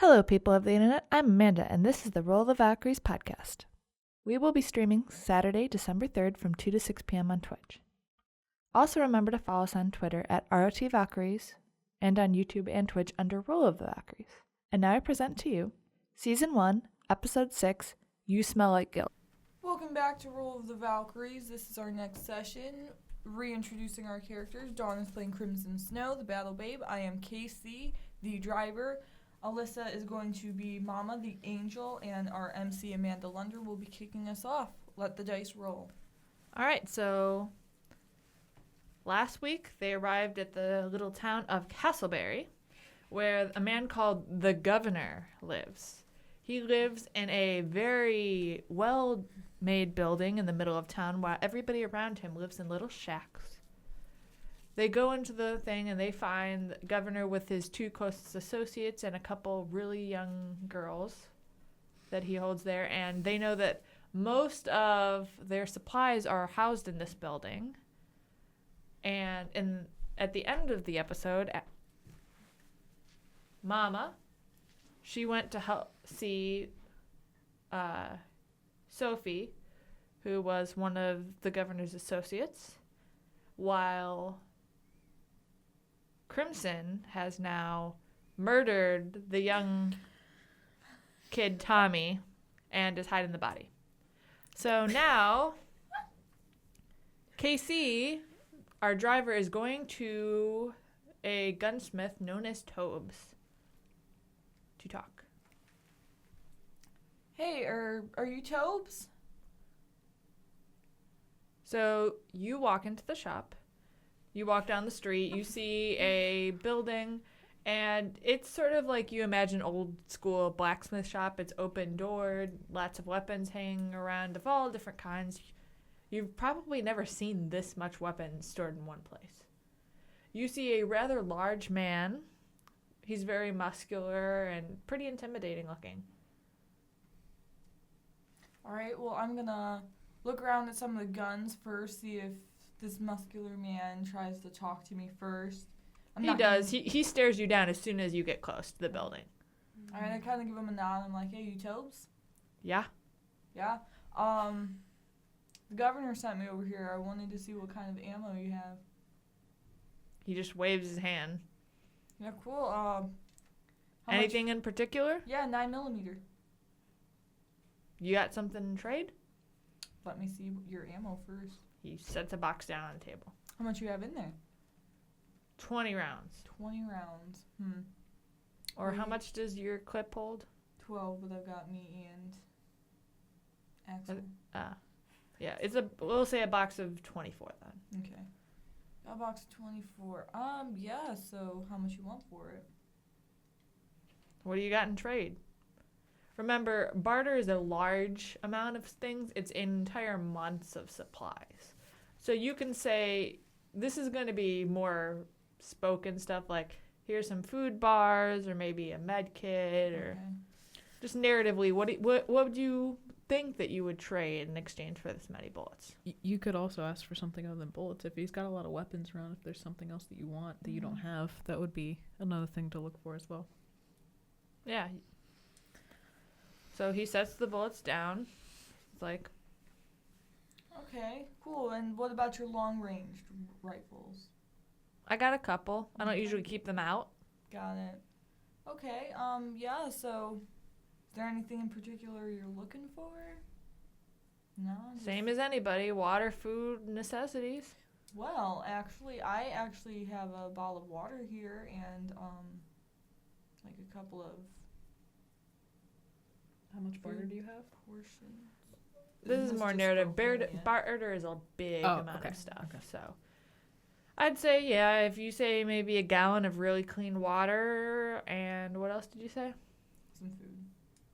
Hello, people of the internet. I'm Amanda, and this is the Roll of the Valkyries podcast. We will be streaming Saturday, December 3rd from 2 to 6 p.m. on Twitch. Also remember to follow us on Twitter at RotV Valkyries and on YouTube and Twitch under Roll of the Valkyries. And now I present to you Season 1, Episode 6, You Smell Like Guilt. Welcome back to Roll of the Valkyries. This is our next session. Reintroducing our characters. Dawn is playing Crimson Snow, the Battle Babe. I am Casey, the driver. Alyssa is going to be Mama, the Angel, and our MC, Amanda Lunder, will be kicking us off. Let the dice roll. All right, so last week they arrived at the little town of Castleberry, where a man called the Governor lives. He lives in a very well-made building in the middle of town while everybody around him lives in little shacks. They go into the thing and they find the governor with his two closest associates and a couple really young girls that he holds there. And they know that most of their supplies are housed in this building. And at the end of the episode, Mama, she went to help see Sophie, who was one of the governor's associates, while Crimson has now murdered the young kid Tommy and is hiding the body. So now, KC, our driver, is going to a gunsmith known as Tobes to talk. Hey, are you Tobes? So you walk into the shop. You walk down the street, you see a building, and it's sort of like you imagine old school blacksmith shop. It's open doored, lots of weapons hanging around of all different kinds. You've probably never seen this much weapons stored in one place. You see a rather large man. He's very muscular and pretty intimidating looking. All right, well, I'm going to look around at some of the guns first, see if this muscular man tries to talk to me first. He does. He stares you down as soon as you get close to the building. All right, I kind of give him a nod. I'm like, hey, you Tobes? Yeah? Yeah? The governor sent me over here. I wanted to see what kind of ammo you have. He just waves his hand. Yeah, cool. Anything in particular? Yeah, 9mm. You got something in trade? Let me see your ammo first. He sets a box down on the table. How much you have in there? 20 rounds. 20 rounds. Or how much does your clip hold? 12, but I've got me and Axel. Yeah, we'll say a box of 24 then. Okay. A box of 24. Yeah, so how much you want for it? What do you got in trade? Remember, barter is a large amount of things. It's entire months of supplies. So you can say, this is going to be more spoken stuff like, here's some food bars or maybe a med kit or just narratively, what would you think that you would trade in exchange for this many bullets? You could also ask for something other than bullets. If he's got a lot of weapons around, if there's something else that you want that you don't have, that would be another thing to look for as well. Yeah. So he sets the bullets down. It's like, okay, cool. And what about your long-range rifles? I got a couple. I don't usually keep them out. Got it. Okay, yeah, so is there anything in particular you're looking for? No? Same as anybody. Water, food, necessities. Well, I actually have a bottle of water here and, like a couple of... How much barter do you have? Portions. This is more narrative. Barter is a big amount of stuff. Okay. So I'd say, yeah, if you say maybe a gallon of really clean water and what else did you say? Some food.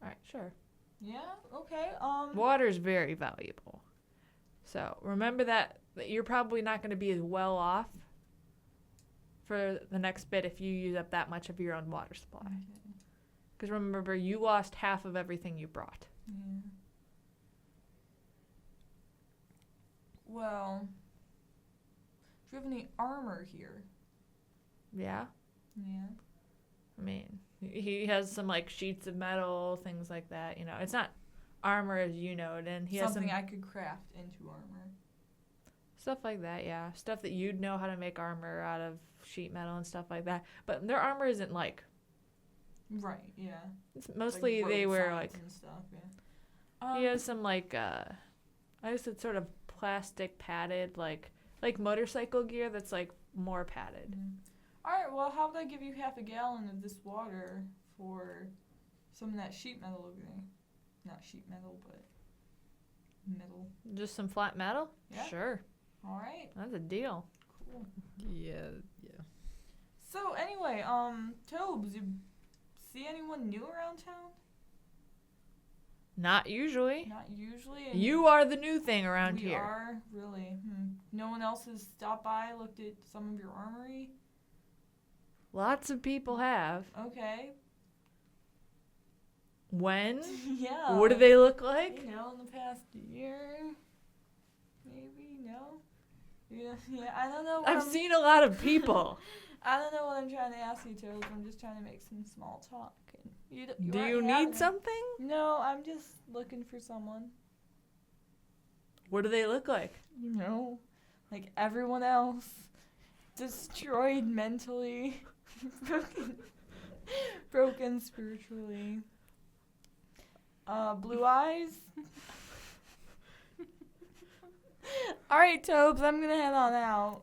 All right, sure. Yeah, okay. Water is very valuable. So remember that you're probably not going to be as well off for the next bit if you use up that much of your own water supply. Because remember, you lost half of everything you brought. Yeah. Well, do you have any armor here? Yeah? Yeah. I mean, He has some like sheets of metal, things like that. You know, it's not armor as you know it, and he has Something some I could craft into armor. stuff like that. Yeah, stuff that you'd know how to make armor out of sheet metal and stuff like that. But their armor isn't like. Right. Yeah. It's mostly Like they road wear signs like. and stuff. Yeah. He has some like I guess it's sort of plastic padded like motorcycle gear that's like more padded. All right. Well, how about I give you half a gallon of this water for some of that sheet metal over there? Not sheet metal, but metal. Just some flat metal? Yeah. Sure. All right. That's a deal. Cool. Yeah. So anyway, Tobes, you see anyone new around town? Not usually. Not usually. And You are the new thing around we here. are really. No one else has stopped by, looked at some of your armory. Lots of people have. Okay. When? Yeah. What do they look like? You know, in the past year, maybe no. Yeah. I don't know. I've seen a lot of people. I don't know what I'm trying to ask you, Toad. I'm just trying to make some small talk. And Do aren't you having need it. something? No, I'm just looking for someone. What do they look like? You know, like everyone else, destroyed mentally, broken spiritually. Blue eyes. All right, Tobes, I'm gonna head on out.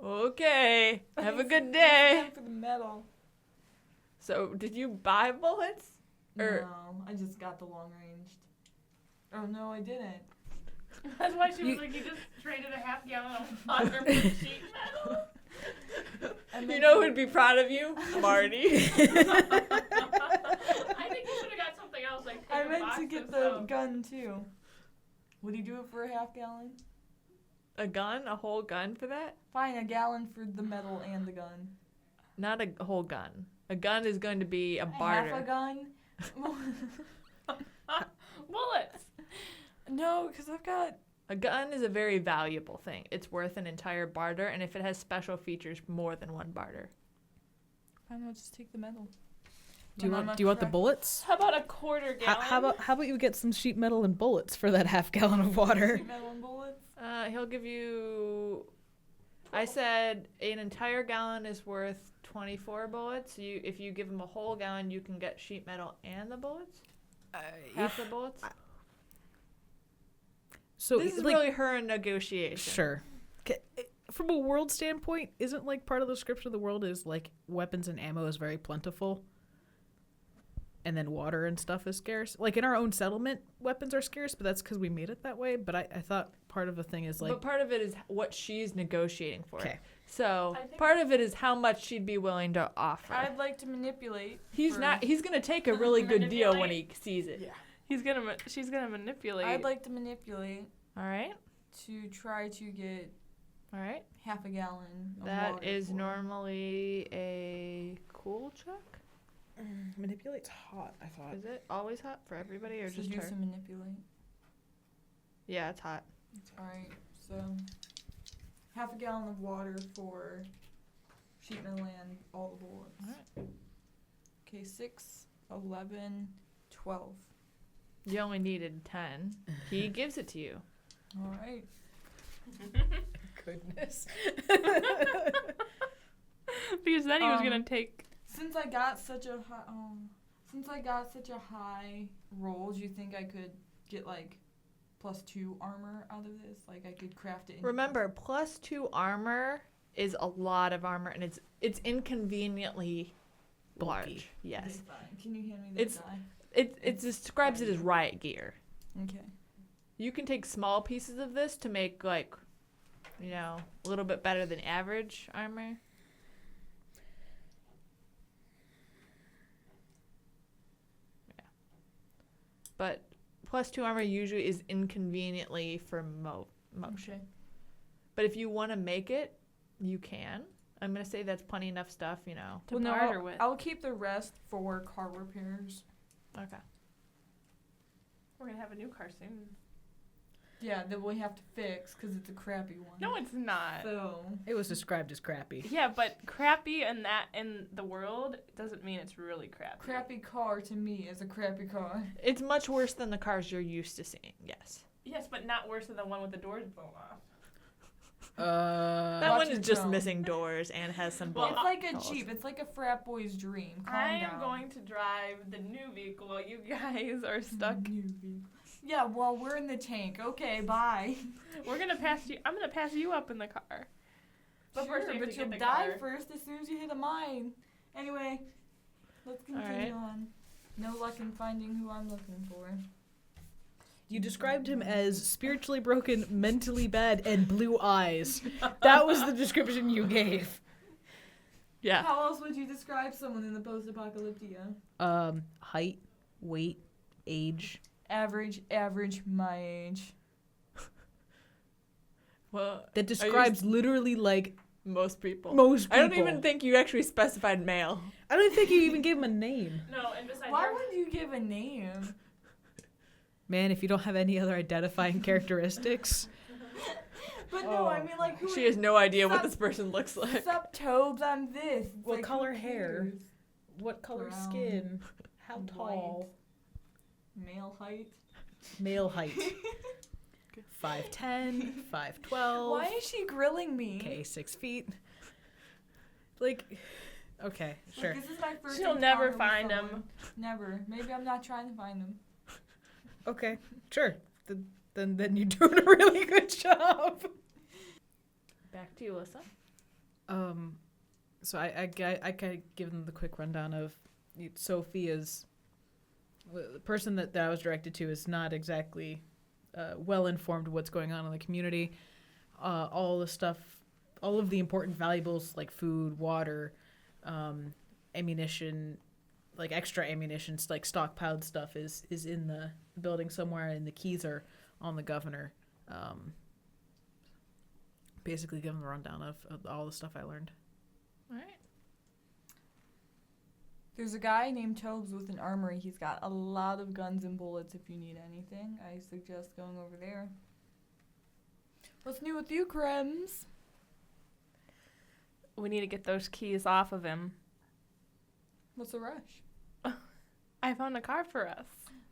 Okay. Have a good It's day. time for the medal. So, did you buy bullets? Or- No, I just got the long ranged. Oh no, I didn't. That's why she was like, you just traded a half gallon of water for sheet metal. You know who'd be proud of you? Marty. I think you should have got something else, like I take a meant box to of get the soap. gun too. Would he do it for a half gallon? A gun? A whole gun for that? Fine, a gallon for the metal and the gun. Not a whole gun. A gun is going to be a barter. Half a gun? Bullets. No, because I've got. A gun is a very valuable thing. It's worth an entire barter, and if it has special features, more than one barter. Fine, I'll just take the metal. Do you When I'm want a do you want the crack- bullets? How about a quarter gallon? How about you get some sheet metal and bullets for that half gallon of water? Sheet metal and bullets? He'll give you. I said an entire gallon is worth 24 bullets. If you give him a whole gallon, you can get sheet metal and the bullets. Half the bullets. So This is like, really her negotiation. sure. From a world standpoint, isn't like part of the description of the world is like weapons and ammo is very plentiful, and then water and stuff is scarce. Like in our own settlement, weapons are scarce, but that's because we made it that way. But I thought part of the thing is like, But part of it is what she's negotiating for. okay, So I think- part of it is how much she'd be willing to offer. I'd like to manipulate. He's for- not. He's gonna take a really good deal when he sees it. Yeah. She's gonna manipulate. I'd like to manipulate All right. to try to get All right. half a gallon of That water is for- normally a cool check. manipulate's hot. I thought. Is it always hot for everybody or just Seduce her? and manipulate. Yeah, it's hot. Alright, so half a gallon of water for sheet metal and all the bullets. Alright. Okay, 6, 11, 12. You only needed 10. He gives it to you. Alright. Goodness. Because then he was gonna Um, take. Since I got such a high roll, do you think I could get like +2 armor out of this? Like I could craft it. Remember, +2 armor is a lot of armor, and it's inconveniently Bulky. large. Yes. Okay, fine. Can you hand me that It's- die? It describes it as riot gear. Okay. You can take small pieces of this to make like, a little bit better than average armor. Yeah. But +2 armor usually is inconveniently for motion. Okay. But if you want to make it, you can. I'm going to say that's plenty enough stuff, To Well, no, barter with. I'll keep the rest for car repairs. Okay. We're gonna have a new car soon. Yeah, that we have to fix because it's a crappy one. No, it's not. So It was described as crappy. Yeah, but crappy and that in the world doesn't mean it's really crappy. crappy car to me is a crappy car. It's much worse than the cars you're used to seeing. Yes. Yes, but not worse than the one with the doors blown off. That Watch one is your just tone. missing doors and has some. Well, It's bullet like a holes. Jeep. It's like a frat boy's dream. Calm I down. am going to drive the new vehicle while you guys are stuck. Yeah, well, we're in the tank. Okay, bye. We're gonna pass you. I'm gonna pass you up in the car. But Sure, first we have but to you'll get the die car. first as soon as you hit a mine. Anyway, let's continue Alright. on. No luck in finding who I'm looking for. You described him as spiritually broken, mentally bad, and blue eyes. That was the description you gave. Yeah. How else would you describe someone in the post-apocalyptia? Height, weight, age. Average, my age. Well, That describes literally like most people. most people. I don't even think you actually specified male. I don't think you even gave him a name. No, and besides, Why would you give a name? Man, if you don't have any other identifying characteristics. But no, I mean like who? She has no idea what Sup- this person looks like. Sup, Tobes, I'm this. It's What like, color who hair? cares? What color Brown, skin? How white. tall? Male height. Male height. 5'10", 5'12". Why is she grilling me? Okay, 6 feet. Like, okay, sure. Like, this is my first She'll never encounter with find someone. him. Never. Maybe I'm not trying to find them. Okay, sure. Then you're doing a really good job. Back to you, Alyssa. So I kind of give them the quick rundown of Sophia's. The person that I was directed to is not exactly well informed of what's going on in the community. All of the important valuables like food, water, ammunition, like extra ammunition, like stockpiled stuff is in the building somewhere, and the keys are on the governor. Basically, give them the rundown of all the stuff I learned. All right. There's a guy named Tobes with an armory. He's got a lot of guns and bullets if you need anything. I suggest going over there. What's new with you, Krems? We need to get those keys off of him. What's the rush? I found a car for us.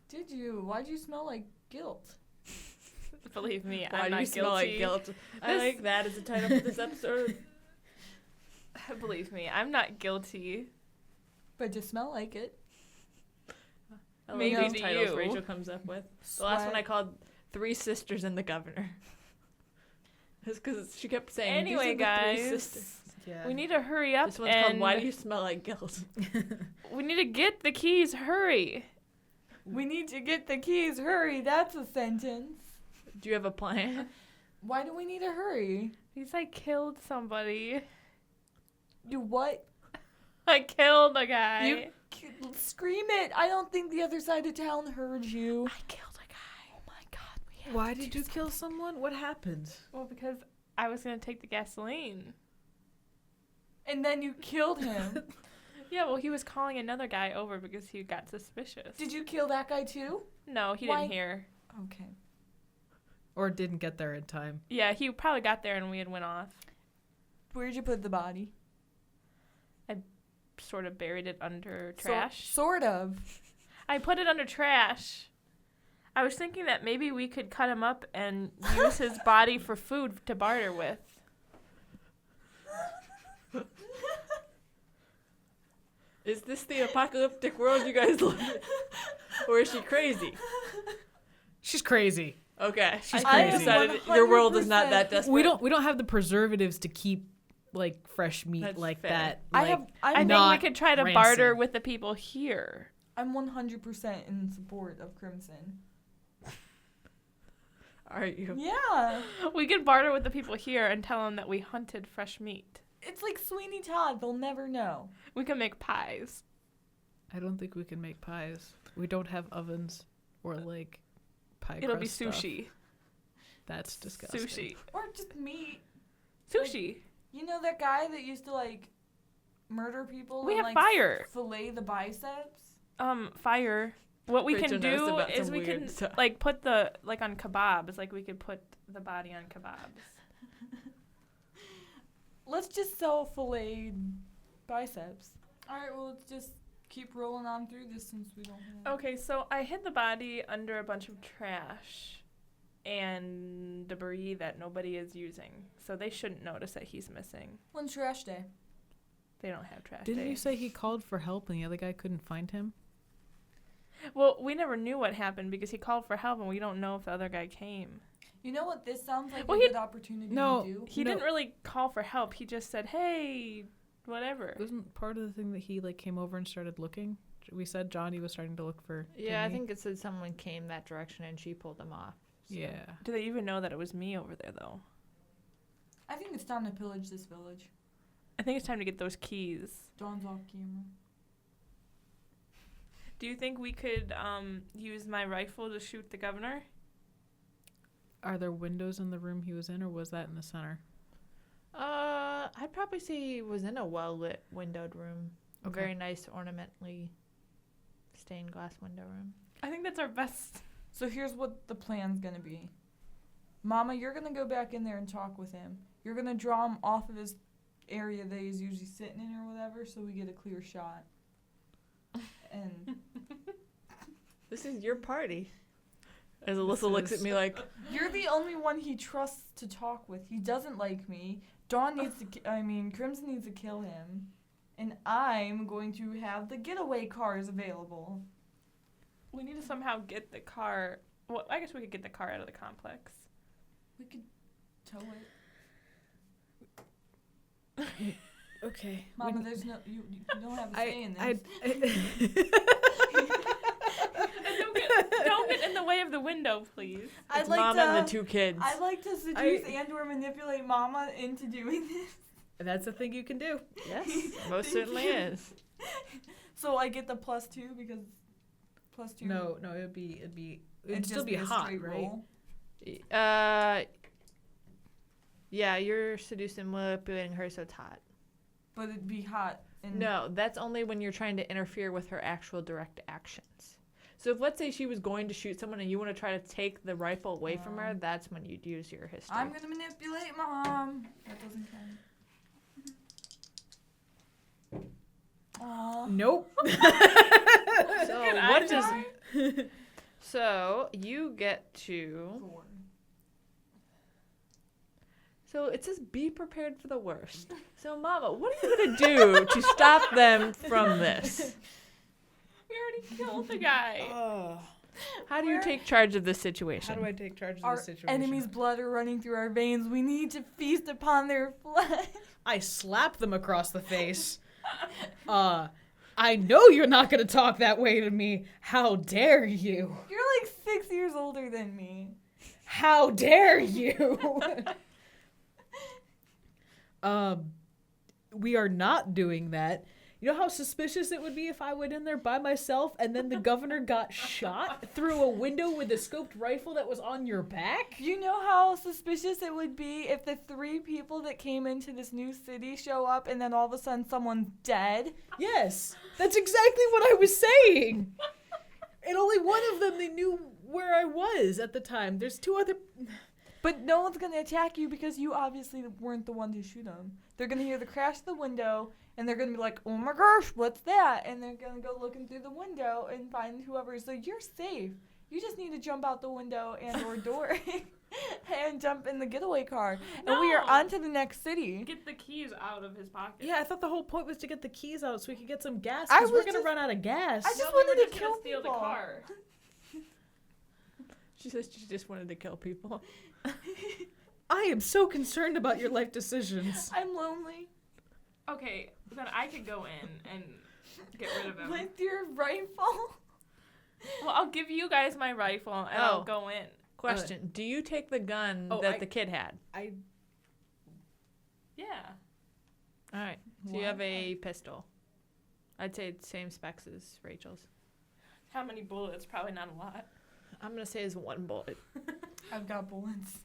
Did you? Why'd you smell like guilt? Believe me, Why I'm do not you smell like guilty. guilt? I This- like that as a title for this episode. Believe me, I'm not guilty. But you smell like it. I love Maybe those to titles you. Rachel comes up with. The last one I called Three Sisters and the Governor. That's because she kept saying, Anyway, "These are the three guys, sisters." Yeah. we need to hurry up This one's and called Why Do You Smell Like Guilt? we need to get the keys. Hurry! We need to get the keys. Hurry. That's a sentence. Do you have a plan? Why do we need to hurry? Because I killed somebody. You what? I killed a guy. You scream it. I don't think the other side of town heard you. I killed a guy. Oh my god. We have Why to did do you kill someone? What happened? Well, because I was gonna take the gasoline. And then you killed him. Yeah, well, he was calling another guy over because he got suspicious. Did you kill that guy too? No, he Why? didn't hear. Okay. Or didn't get there in time? Yeah, he probably got there and we had went off. Where'd you put the body? Sort of buried it under trash. Sort of. I put it under trash. I was thinking that maybe we could cut him up and use his body for food to barter with. Is this the apocalyptic world you guys live in? Or is she crazy? She's crazy. Okay. She's I crazy. decided your world is not that desperate. We don't have the preservatives to keep like fresh meat That's like fair. that. I Like, have. I I'm think not we could try to rancid. barter with the people here. I'm 100% in support of Crimson. Are you? Yeah. We could barter with the people here and tell them that we hunted fresh meat. It's like Sweeney Todd. They'll never know. We can make pies. I don't think we can make pies. We don't have ovens or like pie. It'll be crust stuff. sushi. That's disgusting. Sushi. Or just meat. Sushi. You know that guy that used to like murder people? We and, have like, fire. Fillet the biceps? Fire. What we Rachel can knows do about is some we weird can stuff. like put the on kebabs. Like we could put the body on kebabs. Let's just sell filleted biceps. All right, well, let's just keep rolling on through this since we don't have... Okay, so I hid the body under a bunch of trash and debris that nobody is using. So they shouldn't notice that he's missing. When's trash day? They don't have trash Didn't day. you say he called for help and the other guy couldn't find him? Well, we never knew what happened because he called for help and we don't know if the other guy came. You know what this sounds like Well, a he- good opportunity No. to do? He No. didn't really call for help. He just said, "Hey, whatever." Wasn't part of the thing that he like came over and started looking? We said Johnny was starting to look for. Yeah, I Timmy. think it said someone came that direction and she pulled them off. So. Yeah. Do they even know that it was me over there, though? I think it's time to pillage this village. I think it's time to get those keys. Dawn's off camera. Do you think we could use my rifle to shoot the governor? Are there windows in the room he was in, or was that in the center? I'd probably say he was in a well-lit windowed room. A Okay. very nice ornamentally stained glass window room. I think that's our best. So here's what the plan's gonna be. Mama, you're gonna go back in there and talk with him. You're gonna draw him off of his area that he's usually sitting in or whatever, so we get a clear shot. And This is your party. As Alyssa looks at me like, you're the only one he trusts to talk with. He doesn't like me. Dawn needs to, Crimson needs to kill him. And I'm going to have the getaway cars available. We need to somehow get the car. Well, I guess we could get the car out of the complex. We could tow it. Okay. Mama, there's no, you don't have a say in this. Don't get in the way of the window, please. I'd it's like Mom to, and the two kids. I'd like to seduce and or manipulate Mama into doing this. That's a thing you can do. Yes, most Thank certainly you. is. So I get the +2 because +2. No, it'd It'd still just be a hot, straight right? roll. Yeah, you're seducing, manipulating her, so it's hot. But it'd be hot. And No, that's only when you're trying to interfere with her actual direct actions. So if, let's say, she was going to shoot someone and you want to try to take the rifle away from her, that's when you'd use your history. I'm gonna manipulate Mom. That doesn't count. Aw. Nope. So Can I what does? die? So you get to. 4. So it says be prepared for the worst. So Mama, what are you gonna do to stop them from this? We already killed the guy. How do you Where- take charge of this situation? How do I take charge of Our this situation? enemy's blood are running through our veins. We need to feast upon their flesh. I slap them across the face. I know you're not gonna talk that way to me. How dare you? You're like 6 years older than me. How dare you? We are not doing that. You know how suspicious it would be if I went in there by myself and then the governor got shot through a window with a scoped rifle that was on your back? You know how suspicious it would be if the 3 people that came into this new city show up and then all of a sudden someone's dead? Yes, that's exactly what I was saying. And only one of them, they knew where I was at the time. There's 2 other... But no one's going to attack you because you obviously weren't the one to shoot them. They're going to hear the crash of the window and they're going to be like, oh my gosh, what's that? And they're going to go looking through the window and find whoever. So you're safe. You just need to jump out the window and or door and jump in the getaway car. And we are No. on to the next city. Get the keys out of his pocket. Yeah, I thought the whole point was to get the keys out so we could get some gas. I Because we're was going to just- run out of gas. I just No, we wanted were to just kill gonna steal people. the car. She says she just wanted to kill people. I am so concerned about your life decisions. I'm lonely. Okay, then I could go in and get rid of him. With your rifle? Well, I'll give you guys my rifle and I'll Oh. go in. Question: do you take the gun Oh, that I- the kid had? Yeah. All right. So you have a pistol. I'd say it's same specs as Rachel's. How many bullets? Probably not a lot. I'm gonna say it's 1 bullet. I've got bullets.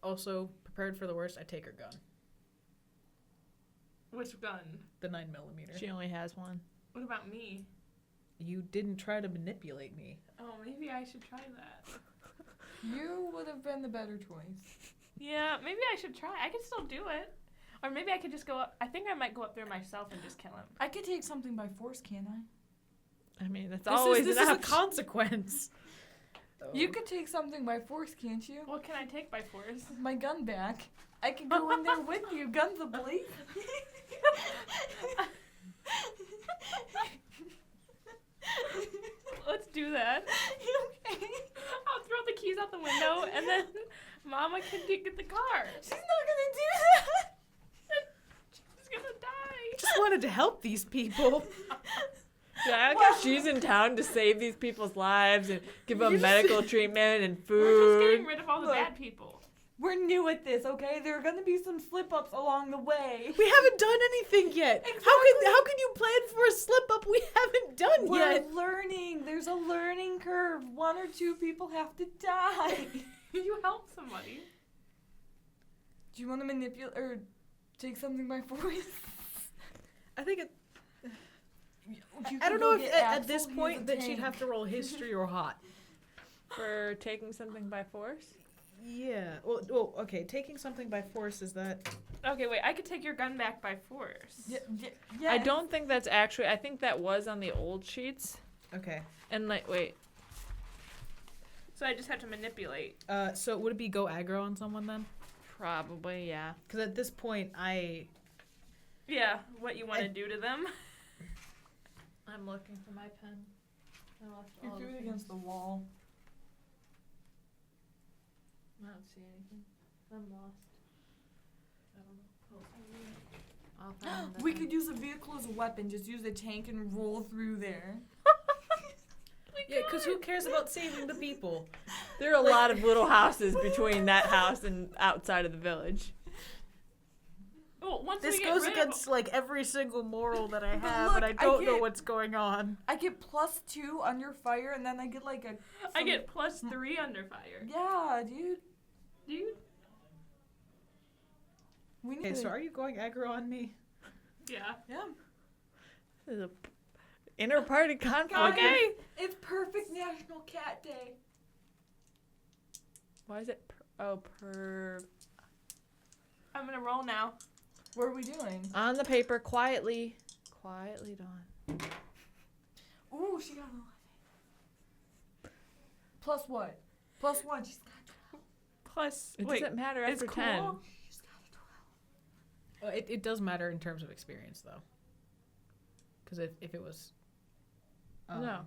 Also, prepared for the worst, I take her gun. Which gun? The 9mm. She only has one. What about me? You didn't try to manipulate me. Oh, maybe I should try that. You would have been the better choice. Yeah, maybe I should try. I could still do it. Or maybe I could just go up. I think I might go up there myself and just kill him. I could take something by force, can't I? I mean, that's This always is an a option. consequence. You could take something by force, can't you? What can I take by force? My gun back. I can go in there with you. Guns ablaze. Let's do that. Okay. I'll throw the keys out the window and then Mama can get the car. She's not gonna do that. She's gonna die. Just wanted to help these people. Yeah, I guess she's in town to save these people's lives and give them You're medical treatment and We're just food. getting rid of all the Look. bad people. We're new at this, okay? There are gonna be some slip-ups along the way. We haven't done anything yet. Exactly. How can you plan for a slip up we haven't done We're yet? learning. There's a learning curve. 1 or 2 people have to die. You help somebody. Do you want to manipulate or take something by force? I think it. You I don't can go know if get at this Axel, he has point a that she'd tank. have to roll history or hot. For taking something by force? Yeah. Well, okay. Taking something by force is that. Okay, wait. I could take your gun back by force. Yeah, I don't think that's actually. I think that was on the old sheets. Okay. And like, wait. So I just have to manipulate. So would it be go aggro on someone then? Probably, yeah. Because at this point, Yeah, what you want to do to them. I'm looking for my pen. I lost You all threw the it things. against the wall. I don't see anything. I'm lost. I don't know. I'll find the We pen. could use a vehicle as a weapon. Just use a tank and roll through there. yeah. Because who cares about saving the people? There are a lot of little houses between that house and outside of the village. Oh, once This we get goes rid against like every single moral that I But have, look, and I I don't know get- what's going on. I get +2 under fire, and then I get like a. I get +3 under fire. Yeah, dude. Dude. We need Okay, to. so are you going aggro on me? Yeah. Yeah. There's a inter-party conflict. Okay. It's perfect National Cat Day. Why is it? Per. I'm gonna roll now. What are we doing? On the paper, quietly. Quietly, Dawn. Ooh, she got a 11. Plus what? Plus 1. She's got Plus, It wait, doesn't matter it's after cool. 10. She's got a 12. It does matter in terms of experience, though. Because if it was. No.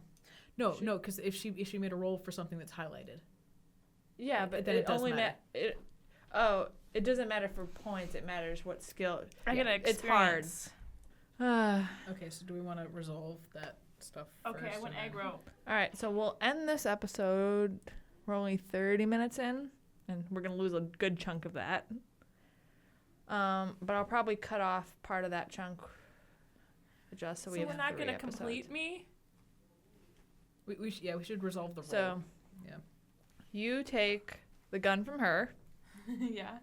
No, because if she made a roll for something that's highlighted. Yeah, but Then it it does only matter. it doesn't matter for points. It matters what skill. I get an It's hard. experience. All Okay, so do we want to resolve that stuff Okay, I first, went and then- aggro. right, so we'll end this episode. We're only 30 minutes in, and we're gonna lose a good chunk of that. But I'll probably cut off part of that chunk, just so we So have we're not 3 gonna episodes. complete me. We should resolve the roll. So, Yeah. you take the gun from her. Yeah.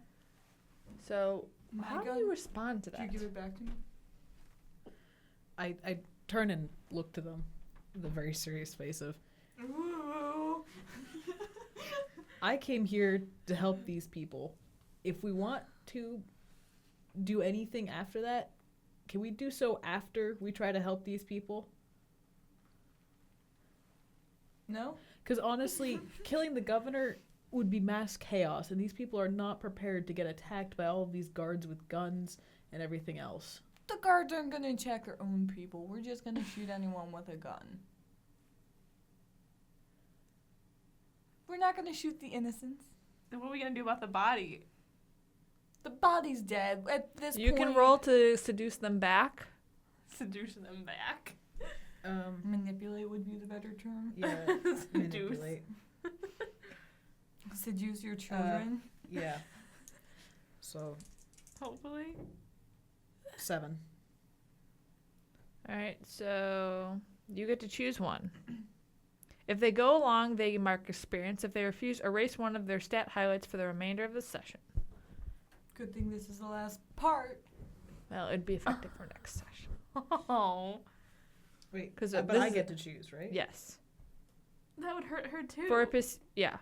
So, My how gun. do you respond to Can you that? give it back to me? I turn and look to them with a very serious face of, Ooh. I came here to help these people. If we want to do anything after that, can we do so after we try to help these people? No? Because honestly, killing the governor would be mass chaos, and these people are not prepared to get attacked by all of these guards with guns and everything else. The guards aren't gonna check our own people. We're just gonna shoot anyone with a gun. We're not gonna shoot the innocents. Then what are we gonna do about the body? The body's dead. At this You point, can roll to seduce them back. Seduce them back. Manipulate would be the better term. Yeah, Seduce. manipulate. Seduce your children. Yeah. So, Hopefully. 7. All right, so you get to choose one. If they go along, they mark experience. If they refuse, erase one of their stat highlights for the remainder of the session. Good thing this is the last part. Well, it'd be effective for next session. Oh. Wait, 'Cause, but this I is- get to choose, right? Yes. That would hurt her too. For a yeah.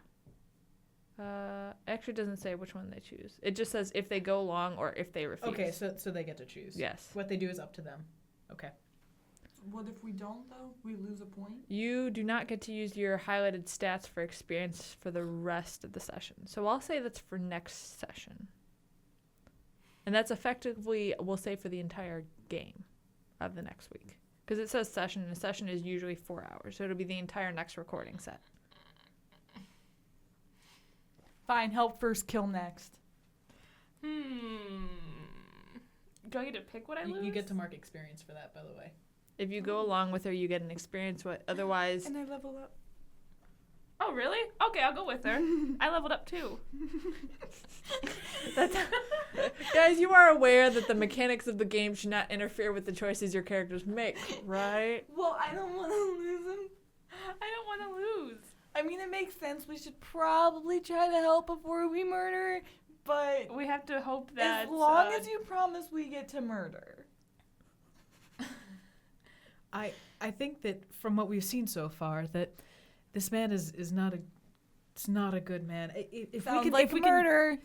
Actually, it doesn't say which one they choose. It just says if they go along or if they refuse. Okay, so they get to choose. Yes. What they do is up to them. Okay. What if we don't, though? We lose a point? You do not get to use your highlighted stats for experience for the rest of the session. So I'll say that's for next session. And that's effectively, we'll say, for the entire game of the next week. Because it says session, and a session is usually 4 hours. So it'll be the entire next recording set. Fine, help first, kill next. Do I get to pick what I lose? You get to mark experience for that, by the way. If you go along with her, you get an experience. Otherwise, And I level up. Oh, really? Okay, I'll go with her. I leveled up too. guys, you are aware that the mechanics of the game should not interfere with the choices your characters make, right? Well, I don't want to lose him. I don't want to lose. I mean, it makes sense. We should probably try to help before we murder, but We have to hope that as long as you promise we get to murder. I think that from what we've seen so far, that this man is not a good man. If Sounds we can, like if we murder.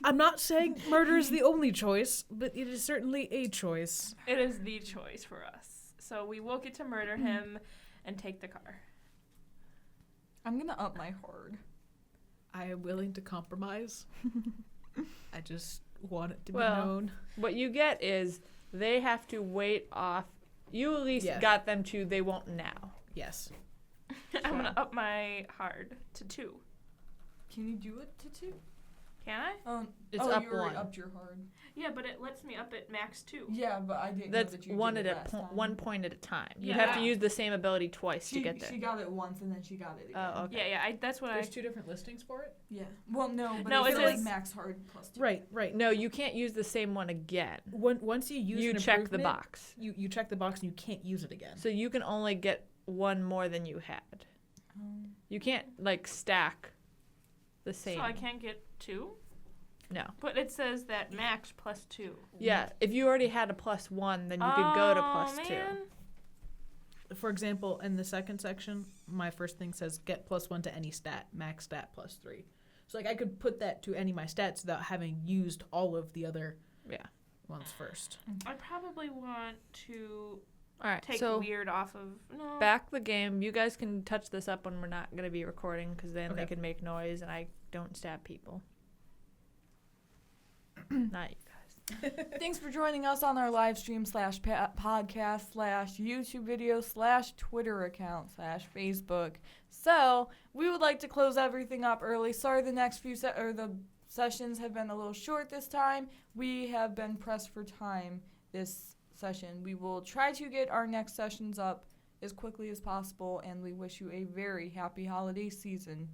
I'm not saying murder is the only choice, but it is certainly a choice. it is the choice for us. So we will get to murder him and take the car. I'm gonna up my hard. I am willing to compromise. I just want it to Well, be known. What you get is they have to wait off. You at least Yeah. got them to they won't now. Yes. I'm going to up my hard to 2. Can you do it to 2? Can I? It's oh, up you already one. upped your hard. Yeah, but it lets me up at max 2. Yeah, but I didn't That's know that you one did at it a last time. 1 point at a time. You Yeah. have to use the same ability twice She, to get there. she got it once and then she got it again. Oh, okay. Yeah, that's what There's 2 different listings for it? Yeah. Well, no, but No, it's it like is- max hard plus 2. Right. No, you can't use the same one again. Once you use You an check the improvement, box. You check the box and you can't use it again. So you can only get one more than you had. You can't, like, stack the same. So I can't get 2? No. But it says that max plus 2. Yeah, if you already had a +1, then you could go to +2. Man. For example, in the second section, my first thing says get +1 to any stat, max stat +3. So like I could put that to any of my stats without having used all of the other ones first. I probably want to All right, take so weird off of. No. back the game. You guys can touch this up when we're not going to be recording because then they Okay. can make noise and I don't stab people. Not you guys. Thanks for joining us on our live stream / podcast / YouTube video / Twitter account / Facebook. So we would like to close everything up early. Sorry, the next few the sessions have been a little short this time. We have been pressed for time this session. We will try to get our next sessions up as quickly as possible, and we wish you a very happy holiday season.